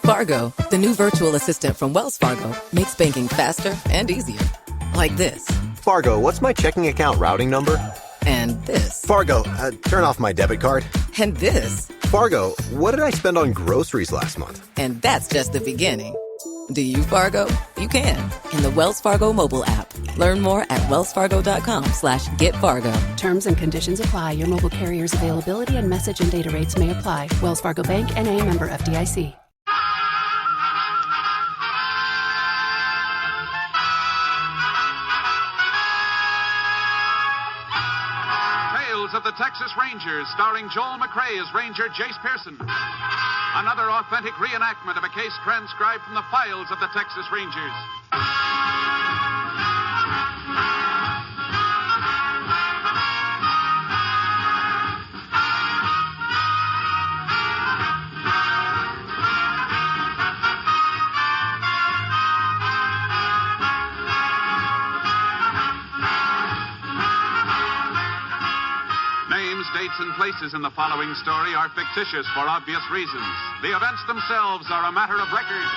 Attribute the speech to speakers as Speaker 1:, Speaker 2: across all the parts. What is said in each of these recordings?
Speaker 1: Fargo, the new virtual assistant from Wells Fargo, makes banking faster and easier. Like this.
Speaker 2: Fargo, what's my checking account routing number?
Speaker 1: And this.
Speaker 2: Fargo, turn off my debit card.
Speaker 1: And this.
Speaker 2: Fargo, what did I spend on groceries last month?
Speaker 1: And that's just the beginning. Do you, Fargo? You can. In the Wells Fargo mobile app. Learn more at wellsfargo.com/getfargo.
Speaker 3: Terms and conditions apply. Your mobile carrier's availability and message and data rates may apply. Wells Fargo Bank, N.A., member FDIC.
Speaker 4: Tales of the Texas Rangers, starring Joel McRae as Ranger Jace Pearson. Another authentic reenactment of a case transcribed from the files of the Texas Rangers. Dates and places in the following story are fictitious for obvious reasons. The events themselves are a matter of record.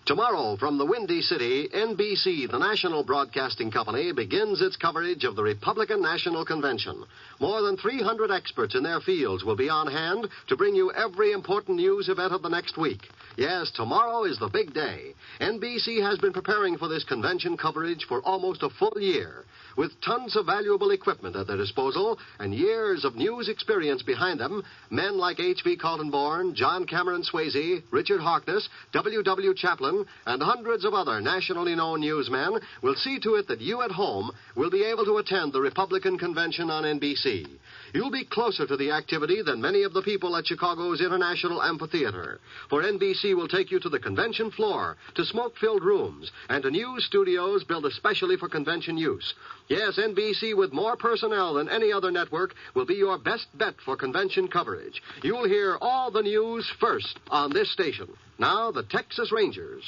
Speaker 5: Tomorrow, from the Windy City, NBC, the national broadcasting company, begins its coverage of the Republican National Convention. More than 300 experts in their fields will be on hand to bring you every important news event of the next week. Yes, tomorrow is the big day. NBC has been preparing for this convention coverage for almost a full year. With tons of valuable equipment at their disposal and years of news experience behind them, men like H.V. Kaltenborn, John Cameron Swayze, Richard Harkness, W.W. Chaplin, and hundreds of other nationally known newsmen will see to it that you at home will be able to attend the Republican Convention on NBC. You'll be closer to the activity than many of the people at Chicago's International Amphitheater, for NBC will take you to the convention floor, to smoke-filled rooms, and to news studios built especially for convention use. Yes, NBC, with more personnel than any other network, will be your best bet for convention coverage. You'll hear all the news first on this station. Now, the Texas Rangers.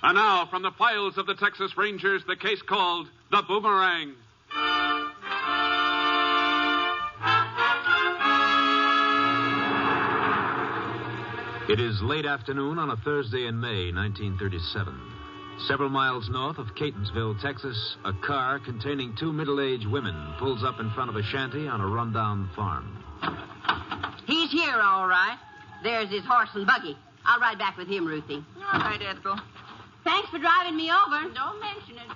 Speaker 4: And now, from the files of the Texas Rangers, the case called the Boomerang.
Speaker 6: It is late afternoon on a Thursday in May, 1937. Several miles north of Catonsville, Texas, a car containing two middle-aged women pulls up in front of a shanty on a rundown farm.
Speaker 7: He's here, all right. There's his horse and buggy. I'll ride back with him, Ruthie.
Speaker 8: All right, Ethel.
Speaker 7: Thanks for driving me over. Don't mention it.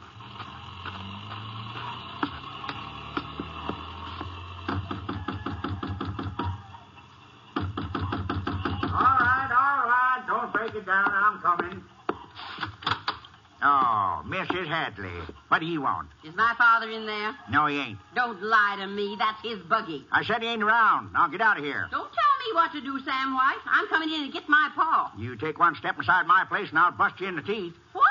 Speaker 9: All right. Don't break it down. I'm coming. Oh, Mrs. Hadley. What do you want?
Speaker 7: Is my father in there?
Speaker 9: No, he ain't.
Speaker 7: Don't lie to me. That's his buggy.
Speaker 9: I said he ain't around. Now get out of here.
Speaker 7: Don't tell me what to do, Sam White. I'm coming in to get my paw.
Speaker 9: You take one step inside my place and I'll bust you in the teeth.
Speaker 7: What?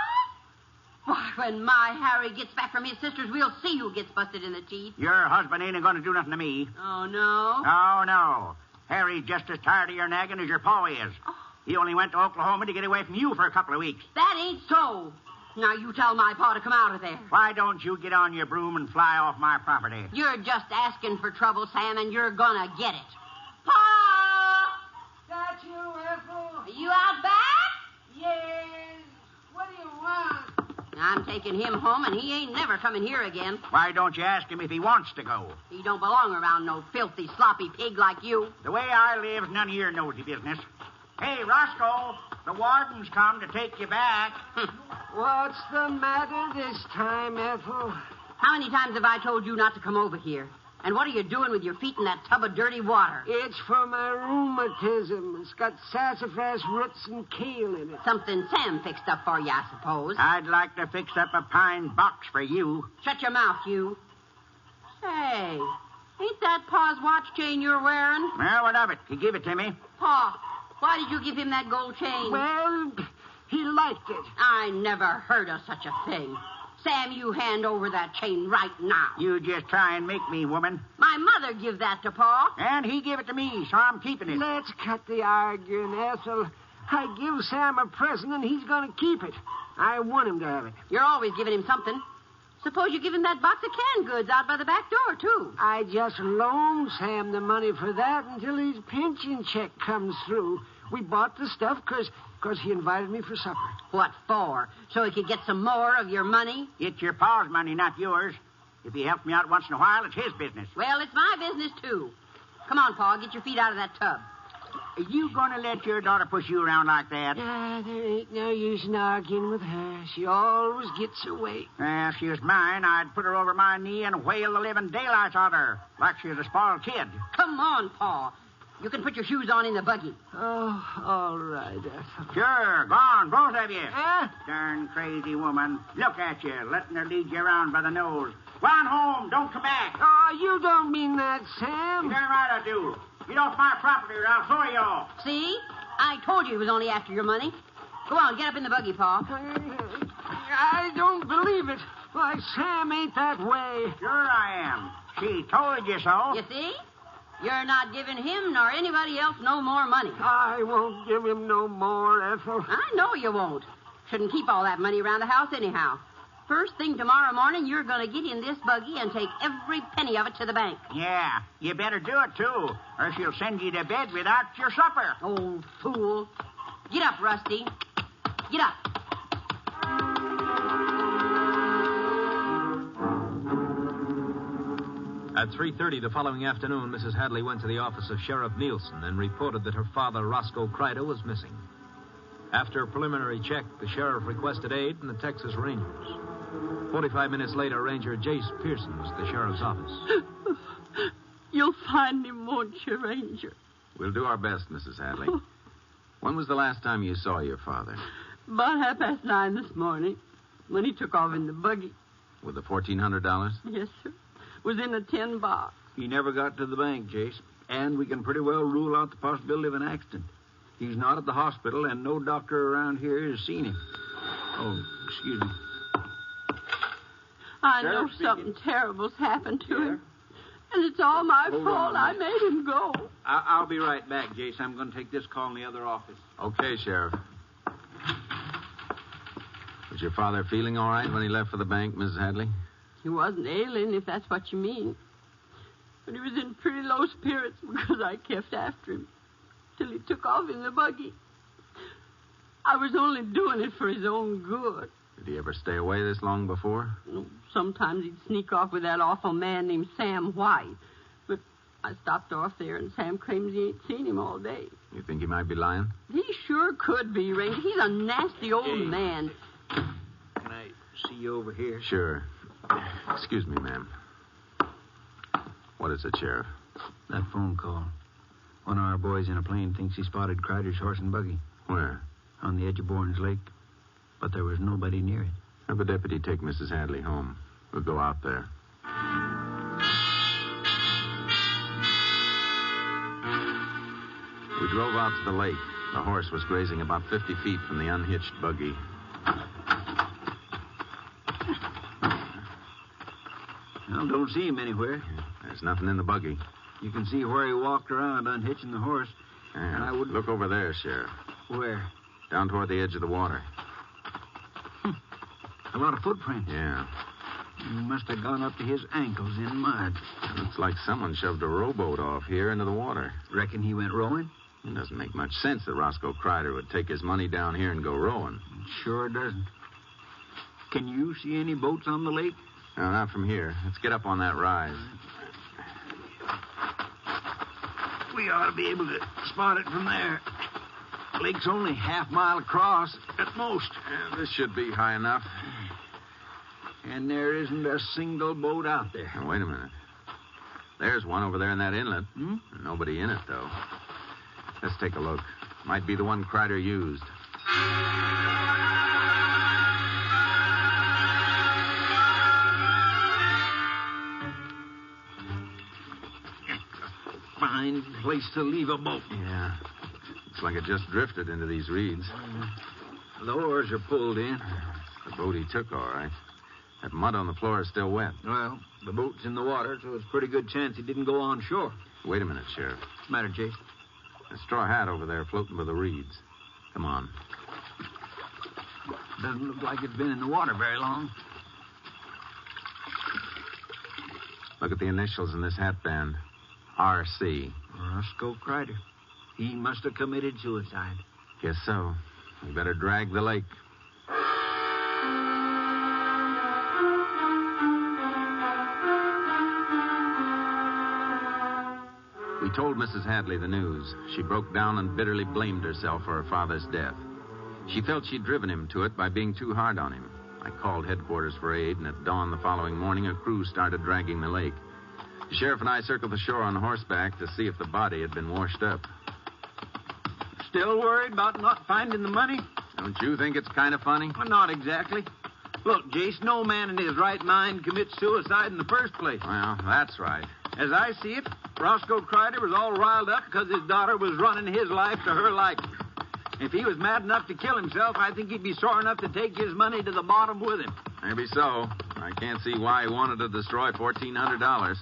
Speaker 7: Why, when my Harry gets back from his sisters, we'll see who gets busted in the teeth.
Speaker 9: Your husband ain't going to do nothing to me.
Speaker 7: Oh, no?
Speaker 9: Oh, no. Harry's just as tired of your nagging as your pa is.
Speaker 7: Oh.
Speaker 9: He only went to Oklahoma to get away from you for a couple of weeks.
Speaker 7: That ain't so. Now, you tell my pa to come out of there.
Speaker 9: Why don't you get on your broom and fly off my property?
Speaker 7: You're just asking for trouble, Sam, and you're gonna get it. Pa!
Speaker 10: Got you, Ethel?
Speaker 7: Are you out back?
Speaker 10: Yes. What do you want?
Speaker 7: I'm taking him home, and he ain't never coming here again.
Speaker 9: Why don't you ask him if he wants to go?
Speaker 7: He don't belong around no filthy, sloppy pig like you.
Speaker 9: The way I live's none of your nosy business. Hey, Roscoe, the warden's come to take you back.
Speaker 10: What's the matter this time, Ethel?
Speaker 7: How many times have I told you not to come over here? And what are you doing with your feet in that tub of dirty water?
Speaker 10: It's for my rheumatism. It's got sassafras roots and kale in it.
Speaker 7: Something Sam fixed up for you, I suppose.
Speaker 9: I'd like to fix up a pine box for you.
Speaker 7: Shut your mouth, you. Say, ain't that Pa's watch chain you're wearing?
Speaker 9: Well, what of it? He gave it to me.
Speaker 7: Pa, why did you give him that gold chain?
Speaker 10: Well, he liked it.
Speaker 7: I never heard of such a thing. Sam, you hand over that chain right now.
Speaker 9: You just try and make me, woman.
Speaker 7: My mother give that to Pa.
Speaker 9: And he gave it to me, so I'm keeping it.
Speaker 10: Let's cut the arguing, Ethel. I give Sam a present, and he's going to keep it. I want him to have it.
Speaker 7: You're always giving him something. Suppose you give him that box of canned goods out by the back door, too.
Speaker 10: I just loaned Sam the money for that until his pension check comes through. We bought the stuff because he invited me for supper.
Speaker 7: What for? So he could get some more of your money?
Speaker 9: It's your pa's money, not yours. If he helps me out once in a while, it's his business.
Speaker 7: Well, it's my business, too. Come on, Pa, get your feet out of that tub.
Speaker 9: Are you going to let your daughter push you around like that?
Speaker 10: There ain't no use in arguing with her. She always gets her way.
Speaker 9: If she was mine, I'd put her over my knee and whale the living daylights out of her, like she was a spoiled kid.
Speaker 7: Come on, Pa. You can put your shoes on in the buggy.
Speaker 10: Oh, all right, Ethel.
Speaker 9: Sure, go on, both of you.
Speaker 10: Huh?
Speaker 9: Darn crazy woman. Look at you, letting her lead you around by the nose. Go on home, don't come back.
Speaker 10: Oh, you don't mean that,
Speaker 9: You're
Speaker 10: Sam.
Speaker 9: darn right I do. Get off my property or I'll throw you off.
Speaker 7: See? I told you he was only after your money. Go on, get up in the buggy, Pa.
Speaker 10: I don't believe it. Why, Sam ain't that way.
Speaker 9: Sure I am. She told you so.
Speaker 7: You see? You're not giving him nor anybody else no more money.
Speaker 10: I won't give him no more, Ethel.
Speaker 7: I know you won't. Shouldn't keep all that money around the house anyhow. First thing tomorrow morning, you're going to get in this buggy and take every penny of it to the bank.
Speaker 9: Yeah, you better do it, too, or she'll send you to bed without your supper.
Speaker 7: Old fool. Get up, Rusty. Get up.
Speaker 6: At 3:30 the following afternoon, Mrs. Hadley went to the office of Sheriff Nielsen and reported that her father, Roscoe Kreider, was missing. After a preliminary check, the sheriff requested aid from the Texas Rangers. 45 minutes later, Ranger Jace Pearson was at the sheriff's office.
Speaker 7: You'll find him, won't you, Ranger?
Speaker 8: We'll do our best, Mrs. Hadley. When was the last time you saw your father?
Speaker 7: About 9:30 this morning, when he took off in the buggy.
Speaker 8: With the $1,400?
Speaker 7: Yes, sir. Was in a tin box.
Speaker 11: He never got to the bank, Jace. And we can pretty well rule out the possibility of an accident. He's not at the hospital, and no doctor around here has seen him. Oh, excuse me.
Speaker 7: I
Speaker 11: Sheriff
Speaker 7: know
Speaker 11: speaking.
Speaker 7: something terrible's happened to him. And it's all my
Speaker 11: Hold
Speaker 7: fault.
Speaker 11: on
Speaker 7: I
Speaker 11: a
Speaker 7: made him go.
Speaker 11: I'll be right back, Jace. I'm going to take this call in the other office.
Speaker 8: Okay, Sheriff. Was your father feeling all right when he left for the bank, Mrs. Hadley?
Speaker 7: He wasn't ailing, if that's what you mean. But he was in pretty low spirits because I kept after him till he took off in the buggy. I was only doing it for his own good.
Speaker 8: Did he ever stay away this long before?
Speaker 7: Sometimes he'd sneak off with that awful man named Sam White. But I stopped off there, and Sam claims he ain't seen him all day.
Speaker 8: You think he might be lying?
Speaker 7: He sure could be, Ranger. He's a nasty old
Speaker 11: Hey.
Speaker 7: man.
Speaker 11: Can I see you over here?
Speaker 8: Sure. Excuse me, ma'am. What is it, Sheriff?
Speaker 11: That phone call. One of our boys in a plane thinks he spotted Kreider's horse and buggy
Speaker 8: Where?
Speaker 11: on the edge of Bourne's Lake. But there was nobody near it.
Speaker 8: Have a deputy take Mrs. Hadley home. We'll go out there. We drove out to the lake. The horse was grazing about 50 feet from the unhitched buggy.
Speaker 11: Well, don't see him anywhere.
Speaker 8: There's nothing in the buggy.
Speaker 11: You can see where he walked around unhitching the horse.
Speaker 8: And
Speaker 11: I would
Speaker 8: look over there, Sheriff.
Speaker 11: Where?
Speaker 8: Down toward the edge of the water.
Speaker 11: A lot of footprints.
Speaker 8: Yeah.
Speaker 11: He must have gone up to his ankles in mud.
Speaker 8: Looks like someone shoved a rowboat off here into the water.
Speaker 11: Reckon he went rowing?
Speaker 8: It doesn't make much sense that Roscoe Kreider would take his money down here and go rowing.
Speaker 11: Sure doesn't. Can you see any boats on the lake?
Speaker 8: No, not from here. Let's get up on that rise.
Speaker 11: We ought to be able to spot it from there. The lake's only half-mile across at most.
Speaker 8: Yeah, this should be high enough.
Speaker 11: And there isn't a single boat out there.
Speaker 8: Now, wait a minute. There's one over there in that inlet. Nobody in it, though. Let's take a look. Might be the one Kreider used.
Speaker 11: Fine place to leave a boat.
Speaker 8: Yeah. Looks like it just drifted into these reeds.
Speaker 11: The oars are pulled in.
Speaker 8: The boat he took, all right. That mud on the floor is still wet.
Speaker 11: Well, the boat's in the water, so it's a pretty good chance he didn't go on shore.
Speaker 8: Wait a minute, Sheriff.
Speaker 11: What's the matter, Jace?
Speaker 8: A straw hat over there floating by the reeds. Come on.
Speaker 11: Doesn't look like it's been in the water very long.
Speaker 8: Look at the initials in this hatband. R.C.
Speaker 11: Roscoe Crider. He must have committed suicide.
Speaker 8: Guess so. We better drag the lake. We told Mrs. Hadley the news. She broke down and bitterly blamed herself for her father's death. She felt she'd driven him to it by being too hard on him. I called headquarters for aid, and at dawn the following morning, a crew started dragging the lake. The sheriff and I circled the shore on horseback to see if the body had been washed up.
Speaker 11: Still worried about not finding the money?
Speaker 8: Don't you think it's kind of funny?
Speaker 11: Well, not exactly. Look, Jace, no man in his right mind commits suicide in the first place.
Speaker 8: Well, that's right.
Speaker 11: As I see it, Roscoe Crider was all riled up because his daughter was running his life to her liking. If he was mad enough to kill himself, I think he'd be sore enough to take his money to the bottom with him.
Speaker 8: Maybe so. I can't see why he wanted to destroy $1,400.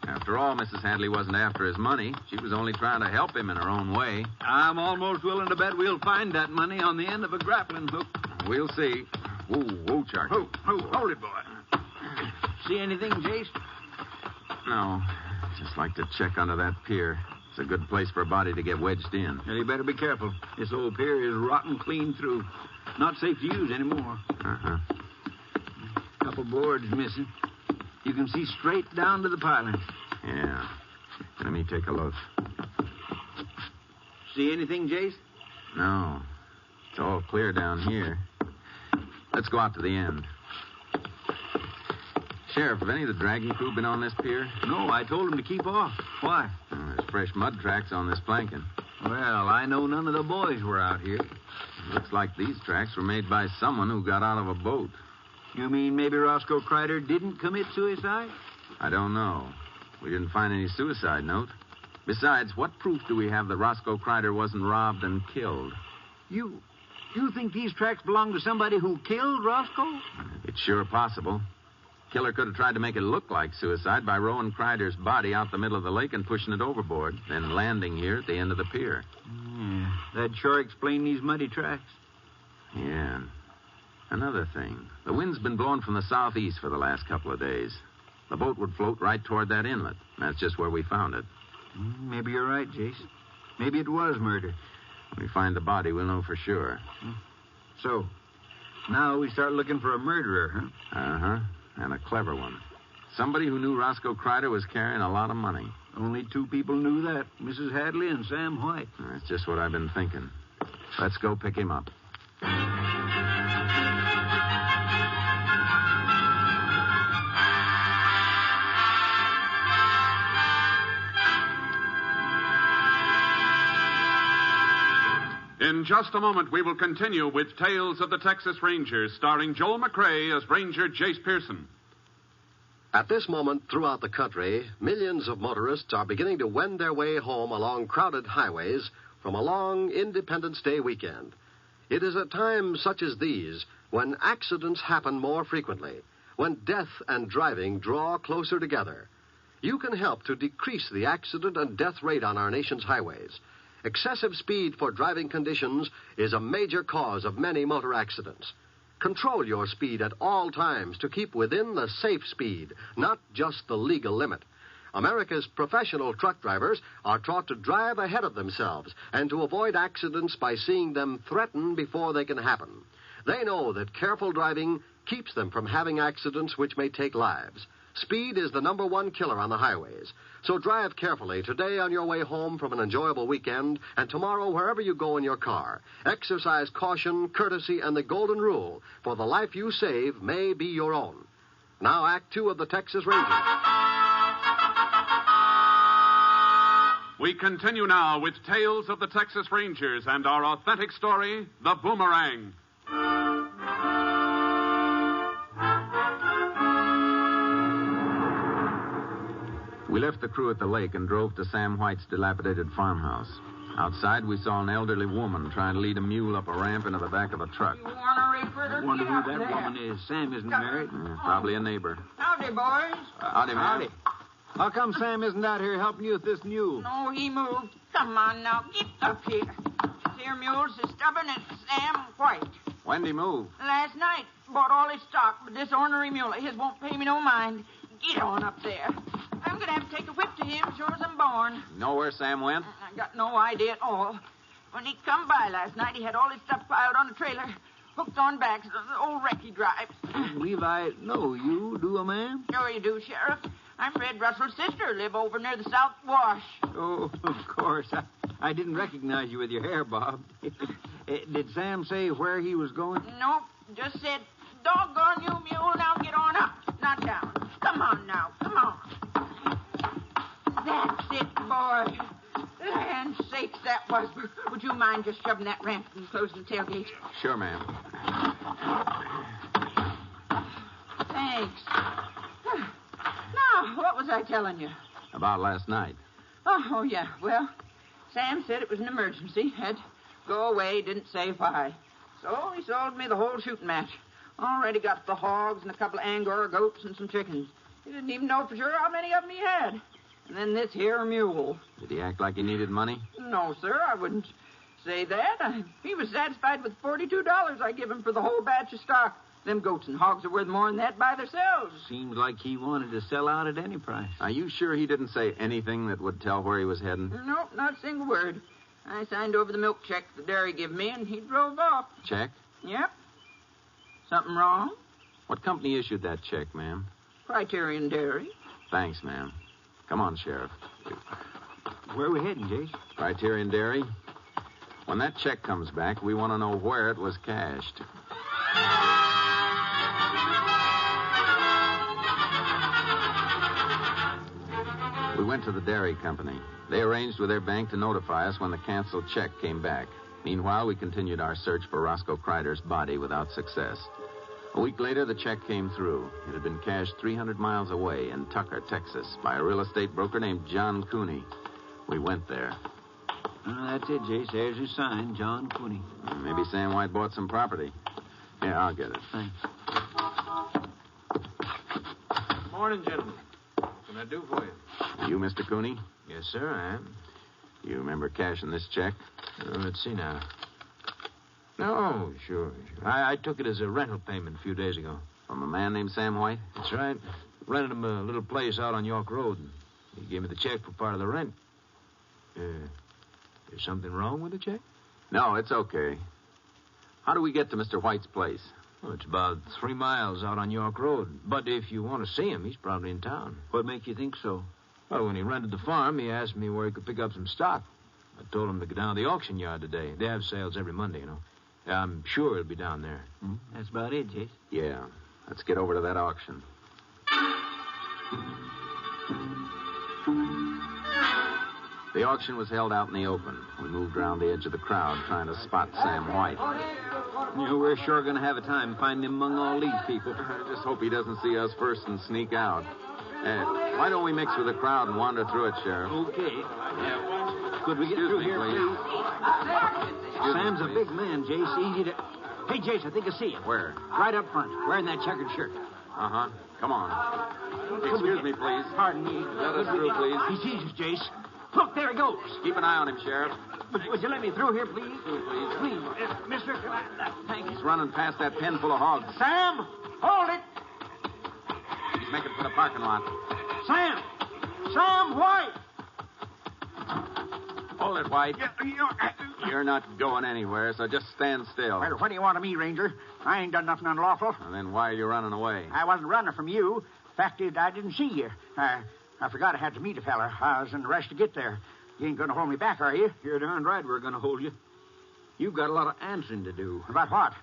Speaker 8: After all, Mrs. Hadley wasn't after his money. She was only trying to help him in her own way.
Speaker 11: I'm almost willing to bet we'll find that money on the end of a grappling hook.
Speaker 8: We'll see. Whoa, Charlie.
Speaker 11: Hold it, boy. See anything, Jace?
Speaker 8: No. Just like to check under that pier. It's a good place for a body to get wedged in.
Speaker 11: Well, you better be careful. This old pier is rotten clean through. Not safe to use anymore.
Speaker 8: Uh-huh.
Speaker 11: Couple boards missing. You can see straight down to the piling.
Speaker 8: Yeah. Let me take a look.
Speaker 11: See anything, Jace?
Speaker 8: No. It's all clear down here. Let's go out to the end. Sheriff, have any of the dragging crew been on this pier?
Speaker 11: No, I told them to keep off. Why?
Speaker 8: There's fresh mud tracks on this planking.
Speaker 11: Well, I know none of the boys were out here.
Speaker 8: Looks like these tracks were made by someone who got out of a boat.
Speaker 11: You mean maybe Roscoe Crider didn't commit suicide?
Speaker 8: I don't know. We didn't find any suicide note. Besides, what proof do we have that Roscoe Crider wasn't robbed and killed?
Speaker 11: You think these tracks belong to somebody who killed Roscoe?
Speaker 8: It's sure possible. Killer could have tried to make it look like suicide by rowing Crider's body out the middle of the lake and pushing it overboard, then landing here at the end of the pier.
Speaker 11: Yeah, that'd sure explain these muddy tracks.
Speaker 8: Yeah. Another thing. The wind's been blowing from the southeast for the last couple of days. The boat would float right toward that inlet. That's just where we found it.
Speaker 11: Maybe you're right, Jace. Maybe it was murder.
Speaker 8: When we find the body, we'll know for sure.
Speaker 11: So, now we start looking for a murderer, huh?
Speaker 8: Uh-huh. And a clever one. Somebody who knew Roscoe Crider was carrying a lot of money.
Speaker 11: Only two people knew that, Mrs. Hadley and Sam White.
Speaker 8: That's just what I've been thinking. Let's go pick him up.
Speaker 4: In just a moment, we will continue with Tales of the Texas Rangers, starring Joel McCrea as Ranger Jace Pearson.
Speaker 5: At this moment, throughout the country, millions of motorists are beginning to wend their way home along crowded highways from a long Independence Day weekend. It is at times such as these when accidents happen more frequently, when death and driving draw closer together. You can help to decrease the accident and death rate on our nation's highways. Excessive speed for driving conditions is a major cause of many motor accidents. Control your speed at all times to keep within the safe speed, not just the legal limit. America's professional truck drivers are taught to drive ahead of themselves and to avoid accidents by seeing them threaten before they can happen. They know that careful driving keeps them from having accidents which may take lives. Speed is the number one killer on the highways. So drive carefully today on your way home from an enjoyable weekend, and tomorrow wherever you go in your car. Exercise caution, courtesy, and the golden rule, for the life you save may be your own. Now, Act 2 of the Texas Rangers.
Speaker 4: We continue now with Tales of the Texas Rangers and our authentic story, The Boomerang.
Speaker 8: We left the crew at the lake and drove to Sam White's dilapidated farmhouse. Outside, we saw an elderly woman trying to lead a mule up a ramp into the back of a truck.
Speaker 7: You want to read further?
Speaker 11: I wonder who that woman is. Sam isn't married.
Speaker 8: Probably a neighbor.
Speaker 7: Howdy, boys.
Speaker 8: Howdy, ma'am.
Speaker 11: How come Sam isn't out here helping you with this mule?
Speaker 7: No, he moved. Come on now, get up here. This here mule's as stubborn as Sam White.
Speaker 8: When'd he move?
Speaker 7: Last night, bought all his stock, but this ornery mule of his won't pay me no mind.
Speaker 12: Get on up there. I'm going to have to take a whip to him, sure as I'm born.
Speaker 8: Know where Sam went?
Speaker 12: I got no idea at all. When he come by last night, he had all his stuff piled on a trailer, hooked on back, the old wreck he drives.
Speaker 11: Believe I know you, do a man?
Speaker 12: Sure you do, Sheriff. I'm Red Russell's sister, live over near the South Wash.
Speaker 11: Oh, of course. I didn't recognize you with your hair, Bob. Did Sam say where he was going?
Speaker 12: Nope, just said, doggone you, mule, now get on up, not down. Come on now, come on. That's it, boy. Land sakes, that was. Would you mind just shoving that ramp and closing the tailgate?
Speaker 8: Sure, ma'am.
Speaker 12: Thanks. Now, what was I telling you?
Speaker 8: About last night.
Speaker 12: Oh, yeah. Well, Sam said it was an emergency. Had to go away, didn't say why. So he sold me the whole shooting match. Already got the hogs and a couple of Angora goats and some chickens. He didn't even know for sure how many of them he had. And then this here mule.
Speaker 8: Did he act like he needed money?
Speaker 12: No, sir, I wouldn't say that. He was satisfied with $42 I give him for the whole batch of stock. Them goats and hogs are worth more than that by themselves.
Speaker 11: Seems like he wanted to sell out at any price.
Speaker 8: Are you sure he didn't say anything that would tell where he was heading?
Speaker 12: Nope, not a single word. I signed over the milk check the dairy give me, and he drove off.
Speaker 8: Check?
Speaker 12: Yep. Something wrong?
Speaker 8: What company issued that check, ma'am?
Speaker 12: Criterion Dairy.
Speaker 8: Thanks, ma'am. Come on, Sheriff.
Speaker 11: Where are we heading, Jace?
Speaker 8: Criterion Dairy. When that check comes back, we want to know where it was cashed. We went to the dairy company. They arranged with their bank to notify us when the canceled check came back. Meanwhile, we continued our search for Roscoe Kreider's body without success. A week later, the check came through. It had been cashed 300 miles away in Tucker, Texas, by a real estate broker named John Cooney. We went there.
Speaker 11: That's it, Jace. There's your sign, John Cooney.
Speaker 8: Maybe Sam White bought some property. Yeah, I'll get it.
Speaker 11: Thanks.
Speaker 6: Morning, gentlemen. What can I do for you?
Speaker 8: You, Mr. Cooney?
Speaker 6: Yes, sir, I am.
Speaker 8: You remember cashing this check?
Speaker 6: Let's see now. No, sure. I took it as a rental payment a few days ago.
Speaker 8: From a man named Sam White?
Speaker 6: That's right. Rented him a little place out on York Road, and he gave me the check for part of the rent. Is something wrong with the check?
Speaker 8: No, it's okay. How do we get to Mr. White's place?
Speaker 6: Well, it's about 3 miles out on York Road. But if you want to see him, he's probably in town.
Speaker 11: What makes you think so?
Speaker 6: Well, when he rented the farm, he asked me where he could pick up some stock. I told him to go down to the auction yard today. They have sales every Monday, you know. I'm sure he'll be down there.
Speaker 11: That's about it, Jace.
Speaker 8: Yeah. Let's get over to that auction. The auction was held out in the open. We moved around the edge of the crowd trying to spot Sam White.
Speaker 11: You know, we're sure going to have a time finding him among all these people.
Speaker 8: I just hope he doesn't see us first and sneak out. Why don't we mix with the crowd and wander through it, Sheriff?
Speaker 11: Okay. Could we get through here, please? Sam's a big man, Jace. Easy to... Hey, Jace, I think I see him.
Speaker 8: Where?
Speaker 11: Right up front, wearing that checkered shirt.
Speaker 8: Uh-huh. Come on. Excuse me, please.
Speaker 11: Pardon me.
Speaker 8: Let us through, please.
Speaker 11: He sees us, Jace. Look, there he goes.
Speaker 8: Keep an eye on him, Sheriff.
Speaker 11: Would you let me through here, please?
Speaker 8: Please.
Speaker 11: Please, mister. Thank you.
Speaker 8: He's running past that pen full of hogs.
Speaker 11: Sam, hold it.
Speaker 8: He's making for the parking lot.
Speaker 11: Sam White.
Speaker 8: Hold it, White. You're not going anywhere, so just stand still.
Speaker 9: Well, what do you want of me, Ranger? I ain't done nothing unlawful.
Speaker 8: And then why are you running away?
Speaker 9: I wasn't running from you. Fact is, I didn't see you. I forgot I had to meet a fella. I was in a rush to get there. You ain't going to hold me back, are you?
Speaker 11: You're darn right we're going to hold you. You've got a lot of answering to do.
Speaker 9: About what?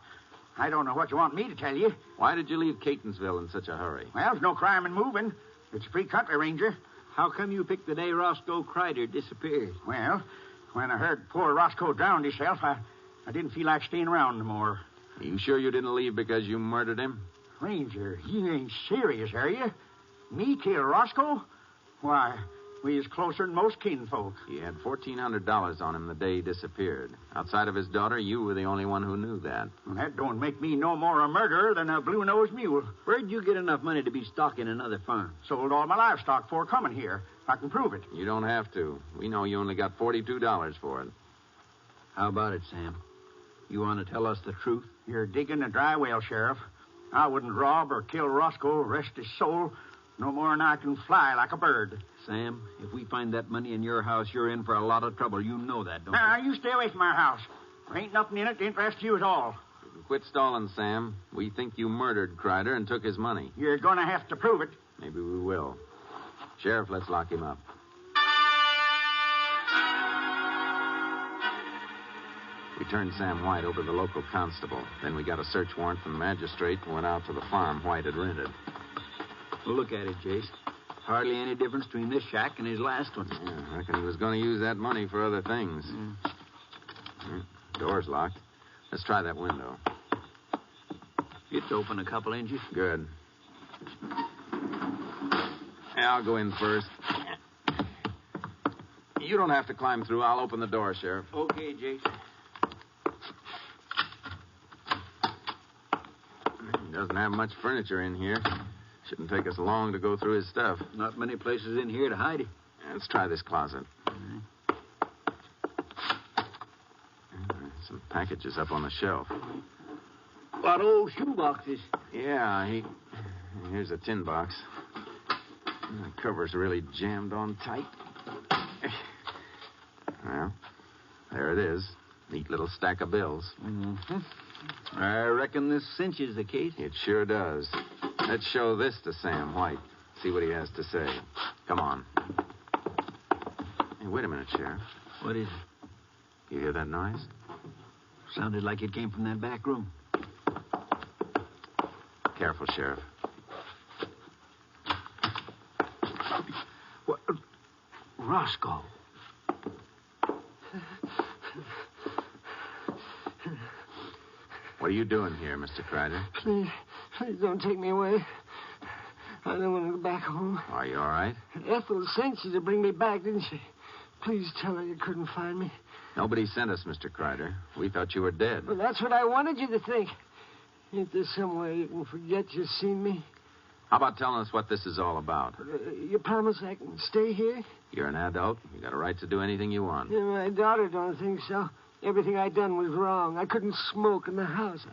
Speaker 9: I don't know what you want me to tell you.
Speaker 8: Why did you leave Catonsville in such a hurry?
Speaker 9: Well, there's no crime in moving. It's a free country, Ranger.
Speaker 11: How come you picked the day Roscoe Kreider disappeared?
Speaker 9: Well, when I heard poor Roscoe drowned himself, I didn't feel like staying around no more.
Speaker 8: Are you sure you didn't leave because you murdered him?
Speaker 9: Ranger, you ain't serious, are you? Me kill Roscoe? Why, we is closer than most kinfolk.
Speaker 8: He had $1,400 on him the day he disappeared. Outside of his daughter, you were the only one who knew that.
Speaker 9: Well, that don't make me no more a murderer than a blue-nosed mule.
Speaker 11: Where'd you get enough money to be stocking another farm?
Speaker 9: Sold all my livestock before coming here. I can prove it.
Speaker 8: You don't have to. We know you only got $42 for it.
Speaker 11: How about it, Sam? You want to tell us the truth?
Speaker 9: You're digging a dry well, Sheriff. I wouldn't rob or kill Roscoe, rest his soul, No more than I can fly like a bird.
Speaker 11: Sam, if we find that money in your house, you're in for a lot of trouble. You know that, don't you?
Speaker 9: Now, you stay away from our house. There ain't nothing in it to interest you at all.
Speaker 8: Quit stalling, Sam. We think you murdered Kreider and took his money.
Speaker 9: You're going to have to prove it.
Speaker 8: Maybe we will. Sheriff, let's lock him up. We turned Sam White over to the local constable. Then we got a search warrant from the magistrate and went out to the farm White had rented.
Speaker 11: Well, look at it, Jace. Hardly any difference between this shack and his last one.
Speaker 8: Yeah, I reckon he was going to use that money for other things. Door's locked. Let's try that window.
Speaker 11: It's open a couple inches.
Speaker 8: Good. Yeah, I'll go in first. You don't have to climb through. I'll open the door, Sheriff.
Speaker 11: Okay, Jace.
Speaker 8: He doesn't have much furniture in here. Shouldn't take us long to go through his stuff.
Speaker 11: Not many places in here to hide it.
Speaker 8: Let's try this closet. Some packages up on the shelf.
Speaker 11: What old shoe boxes?
Speaker 8: Yeah, here's a tin box. The cover's really jammed on tight. Well, there it is. Neat little stack of bills.
Speaker 11: Mm-hmm. I reckon this cinches the case.
Speaker 8: It sure does. Let's show this to Sam White. See what he has to say. Come on. Hey, wait a minute, Sheriff.
Speaker 11: What is it?
Speaker 8: You hear that noise?
Speaker 11: Sounded like it came from that back room.
Speaker 8: Careful, Sheriff.
Speaker 11: What? Roscoe.
Speaker 8: What are you doing here, Mr. Kreider?
Speaker 10: Please don't take me away. I don't want to go back home.
Speaker 8: Are you all right?
Speaker 10: Ethel sent you to bring me back, didn't she? Please tell her you couldn't find me.
Speaker 8: Nobody sent us, Mr. Kreider. We thought you were dead.
Speaker 10: Well, that's what I wanted you to think. Ain't there some way you can forget you've seen me?
Speaker 8: How about telling us what this is all about?
Speaker 10: You promise I can stay here?
Speaker 8: You're an adult. You got a right to do anything you want.
Speaker 10: Yeah, my daughter don't think so. Everything I done was wrong. I couldn't smoke in the house.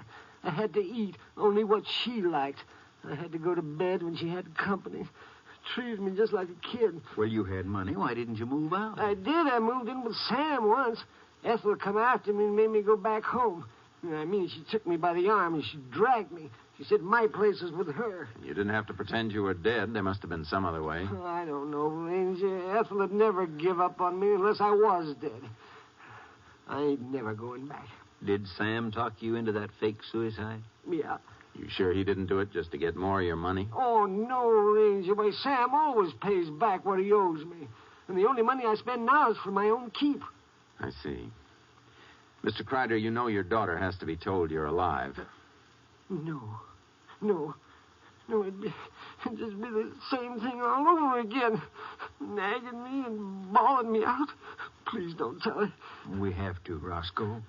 Speaker 10: I had to eat only what she liked. I had to go to bed when she had company. Treated me just like a kid.
Speaker 11: Well, you had money. Why didn't you move out?
Speaker 10: I did. I moved in with Sam once. Ethel come after me and made me go back home. I mean, she took me by the arm and she dragged me. She said my place was with her.
Speaker 8: You didn't have to pretend you were dead. There must have been some other way.
Speaker 10: Oh, I don't know, Ranger. Ethel would never give up on me unless I was dead. I ain't never going back.
Speaker 11: Did Sam talk you into that fake suicide?
Speaker 10: Yeah.
Speaker 8: You sure he didn't do it just to get more of your money?
Speaker 10: Oh, no, Ranger. Why, Sam always pays back what he owes me. And the only money I spend now is for my own keep.
Speaker 8: I see. Mr. Kreider, you know your daughter has to be told you're alive.
Speaker 10: No. It'd just be the same thing all over again. Nagging me and bawling me out. Please don't tell her.
Speaker 11: We have to, Roscoe.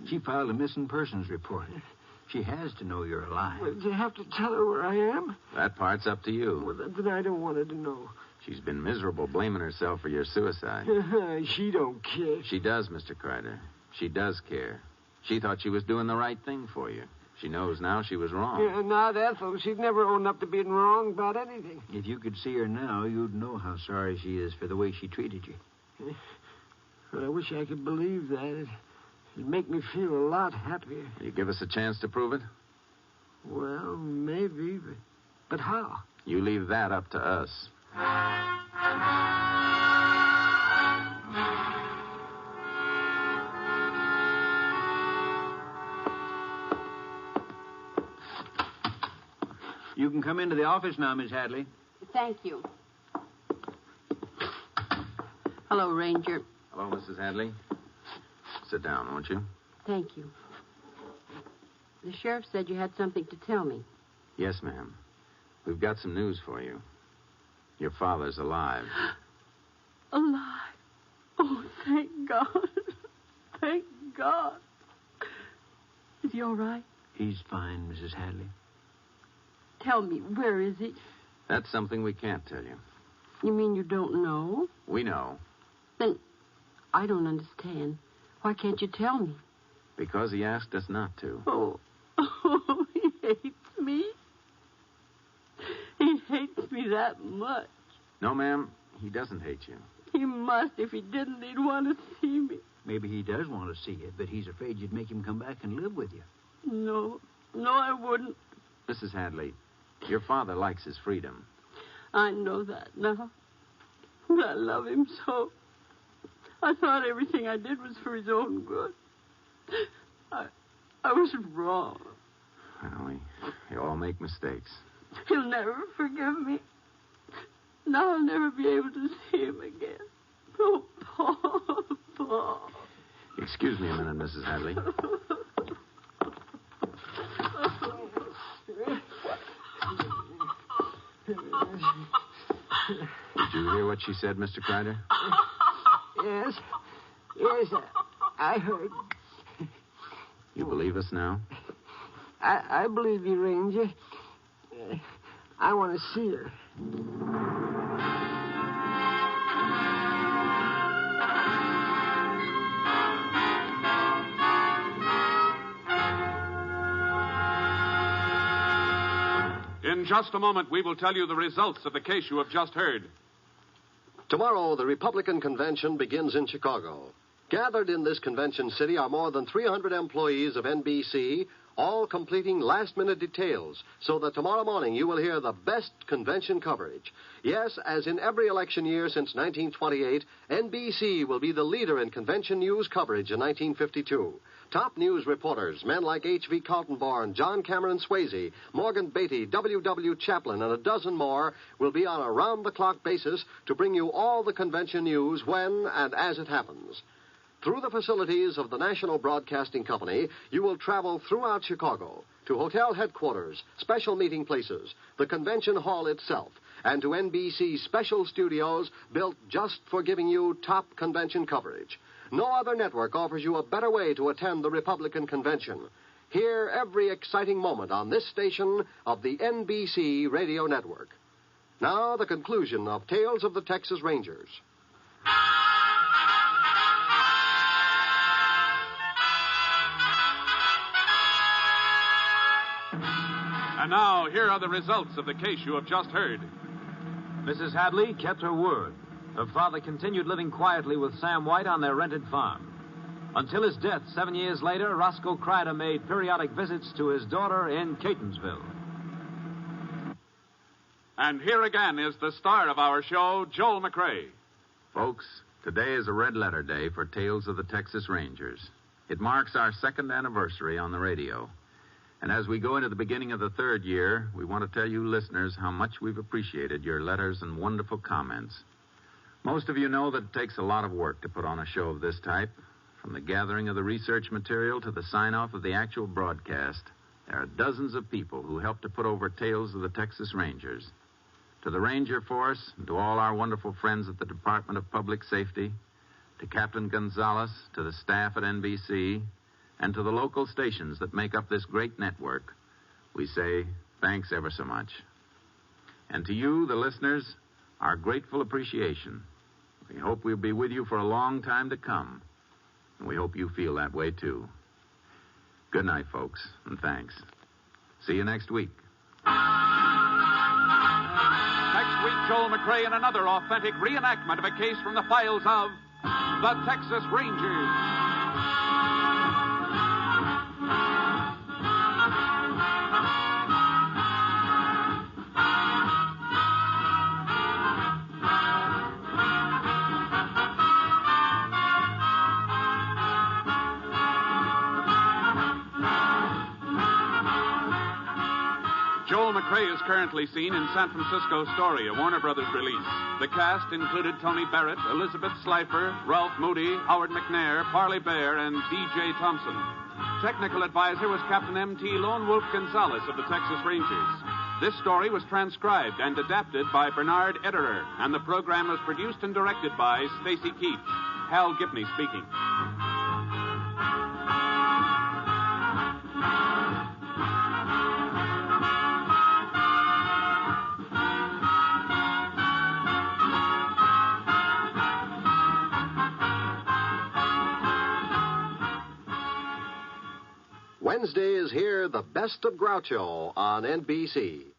Speaker 11: She filed a missing persons report. She has to know you're alive.
Speaker 10: Well, do you have to tell her where I am?
Speaker 8: That part's up to you.
Speaker 10: Well, then I don't want her to know.
Speaker 8: She's been miserable blaming herself for your suicide.
Speaker 10: She don't care.
Speaker 8: She does, Mr. Kreider. She does care. She thought she was doing the right thing for you. She knows now she was wrong.
Speaker 10: Yeah, not Ethel. She'd never own up to being wrong about anything.
Speaker 11: If you could see her now, you'd know how sorry she is for the way she treated you.
Speaker 10: But I wish I could believe that. It'd make me feel a lot happier.
Speaker 8: You give us a chance to prove it?
Speaker 10: Well, maybe, but how?
Speaker 8: You leave that up to us.
Speaker 11: You can come into the office now, Miss Hadley.
Speaker 7: Thank you. Hello, Ranger.
Speaker 8: Hello, Mrs. Hadley. Sit down, won't you?
Speaker 7: Thank you. The sheriff said you had something to tell me.
Speaker 8: Yes, ma'am. We've got some news for you. Your father's alive.
Speaker 7: Alive? Oh, thank God. Thank God. Is he all right?
Speaker 11: He's fine, Mrs. Hadley.
Speaker 7: Tell me, where is he?
Speaker 8: That's something we can't tell you.
Speaker 7: You mean you don't know?
Speaker 8: We know.
Speaker 7: Then I don't understand. Why can't you tell me?
Speaker 8: Because he asked us not to.
Speaker 7: Oh, he hates me. He hates me that much.
Speaker 8: No, ma'am, he doesn't hate you.
Speaker 7: He must. If he didn't, he'd want to see me.
Speaker 11: Maybe he does want to see you, but he's afraid you'd make him come back and live with you.
Speaker 7: No, I wouldn't.
Speaker 8: Mrs. Hadley, your father likes his freedom.
Speaker 7: I know that now. But I love him so. I thought everything I did was for his own good. I was wrong.
Speaker 8: Well, we all make mistakes.
Speaker 7: He'll never forgive me. Now I'll never be able to see him again. Oh, Paul.
Speaker 8: Excuse me a minute, Mrs. Hadley. Did you hear what she said, Mr. Crider?
Speaker 10: Yes, I heard.
Speaker 8: You believe us now?
Speaker 10: I believe you, Ranger. I want to see her.
Speaker 4: In just a moment, we will tell you the results of the case you have just heard.
Speaker 5: Tomorrow, the Republican Convention begins in Chicago. Gathered in this convention city are more than 300 employees of NBC, all completing last-minute details, so that tomorrow morning you will hear the best convention coverage. Yes, as in every election year since 1928, NBC will be the leader in convention news coverage in 1952. Top news reporters, men like H.V. Kaltenborn, John Cameron Swayze, Morgan Beatty, W.W. Chaplin, and a dozen more, will be on a round-the-clock basis to bring you all the convention news when and as it happens. Through the facilities of the National Broadcasting Company, you will travel throughout Chicago to hotel headquarters, special meeting places, the convention hall itself, and to NBC's special studios built just for giving you top convention coverage. No other network offers you a better way to attend the Republican Convention. Hear every exciting moment on this station of the NBC Radio Network. Now, the conclusion of Tales of the Texas Rangers.
Speaker 4: And now, here are the results of the case you have just heard.
Speaker 6: Mrs. Hadley kept her word. Her father continued living quietly with Sam White on their rented farm. Until his death 7 years later, Roscoe Crider made periodic visits to his daughter in Catonsville.
Speaker 4: And here again is the star of our show, Joel McCrea.
Speaker 8: Folks, today is a red letter day for Tales of the Texas Rangers. It marks our second anniversary on the radio. And as we go into the beginning of the third year, we want to tell you listeners how much we've appreciated your letters and wonderful comments. Most of you know that it takes a lot of work to put on a show of this type. From the gathering of the research material to the sign-off of the actual broadcast, there are dozens of people who help to put over Tales of the Texas Rangers. To the Ranger Force and to all our wonderful friends at the Department of Public Safety, to Captain Gonzalez, to the staff at NBC, and to the local stations that make up this great network, we say thanks ever so much. And to you, the listeners, our grateful appreciation. We hope we'll be with you for a long time to come. And we hope you feel that way, too. Good night, folks, and thanks. See you next week.
Speaker 4: Next week, Joel McCrea in another authentic reenactment of a case from the files of the Texas Rangers. Joel McCrea is currently seen in San Francisco Story, a Warner Brothers release. The cast included Tony Barrett, Elizabeth Slifer, Ralph Moody, Howard McNair, Parley Bear, and D.J. Thompson. Technical advisor was Captain M.T. Lone Wolf Gonzalez of the Texas Rangers. This story was transcribed and adapted by Bernard Ederer, and the program was produced and directed by Stacy Keach. Hal Gibney speaking.
Speaker 5: Wednesday is here, the best of Groucho on NBC.